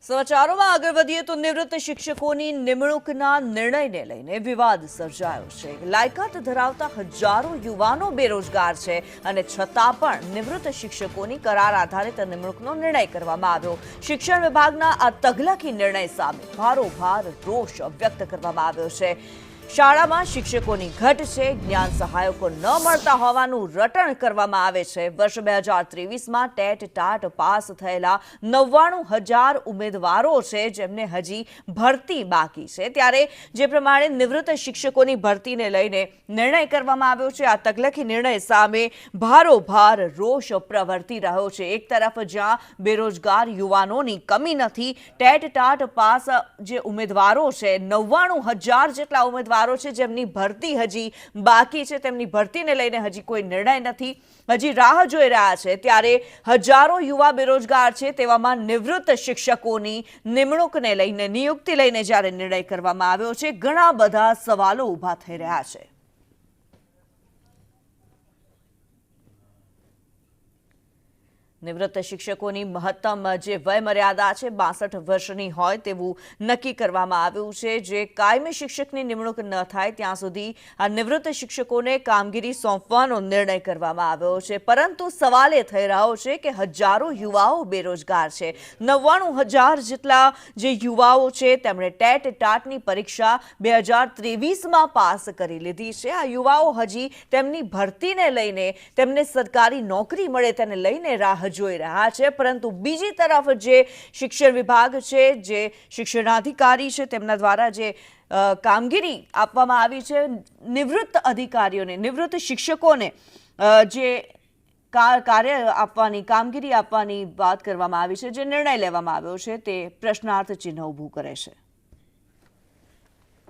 સમાચારોમાં આગળ વધીએ તો નિવૃત્ત શિક્ષકોની નિમણૂકના નિર્ણયને લઈને વિવાદ સર્જાયો છે। લાયકાત ધરાવતા હજારો યુવાનો બેરોજગાર છે અને છતાં પણ નિવૃત્ત શિક્ષકોની કરાર આધારિત નિમણૂકનો નિર્ણય કરવામાં આવ્યો। શિક્ષણ વિભાગના આ તગલકી નિર્ણય સામે ભારોભાર રોષ વ્યક્ત કરવામાં આવ્યો છે। શાળામાં શિક્ષકોની ઘટ છે, જ્ઞાન સહાયકો ન મળતા હોવાનું રટણ કરવામાં આવે છે। વર્ષ 2023માં ટેટ ટાટ પાસ થયેલા 99,000 ઉમેદવારો છે જેમને હજી ભરતી બાકી છે, ત્યારે જે પ્રમાણે નિવૃત્ત શિક્ષકોની ભરતીને લઈને નિર્ણય કરવામાં આવ્યો છે, આ તકલકી નિર્ણય સામે ભારોભાર રોષ પ્રવર્તી રહ્યો છે। એક તરફ જ્યાં બેરોજગાર યુવાનોની કમી નથી, ટેટ ટાટ પાસ જે ઉમેદવારો છે 99,000 જેટલા ઉમેદવારો છે જેમની ભરતી હજી બાકી છે, તેમની ભરતીને લઈને હજી કોઈ નિર્ણય નથી, હજી રાહ જોઈ રહ્યા છે, ત્યારે હજારો યુવા બેરોજગાર છે તેવામાં નિવૃત્ત શિક્ષકોની નિમણૂકને લઈને નિયુક્તિ લઈને જ્યારે નિર્ણય કરવામાં આવ્યો છે, ઘણા બધા સવાલો ઊભા થઈ રહ્યા છે। નિવૃત્ત શિક્ષકોની મહત્તમ જે વય મર્યાદા છે 62 વર્ષની હોય તેવું નક્કી કરવામાં આવ્યું છે। જે કાયમી શિક્ષકની નિમણૂક ન થાય ત્યાં સુધી આ નિવૃત્ત શિક્ષકોને કામગીરી સોંપવાનો નિર્ણય કરવામાં આવ્યો છે, પરંતુ સવાલ એ થઈ રહ્યો છે કે હજારો યુવાઓ બેરોજગાર છે। 99,000 જેટલા જે યુવાઓ છે તેમણે ટેટ ટાટની પરીક્ષા 2023માં પાસ કરી લીધી છે। આ યુવાઓ હજી તેમની ભરતીને લઈને તેમને સરકારી નોકરી મળે તેને લઈને રાહ જોઈ રહ્યા છે, પરંતુ બીજી તરફ જે શિક્ષણ વિભાગ છે, જે શિક્ષણાધિકારી છે તેમના દ્વારા જે કામગીરી આપવામાં આવી છે, નિવૃત્ત અધિકારીઓને, નિવૃત્ત શિક્ષકોને જે કાર્ય આપવાની, કામગીરી આપવાની વાત કરવામાં આવી છે, જે નિર્ણય લેવામાં આવ્યો છે તે પ્રશ્નાર્થ ચિહ્ન ઊભું કરે છે।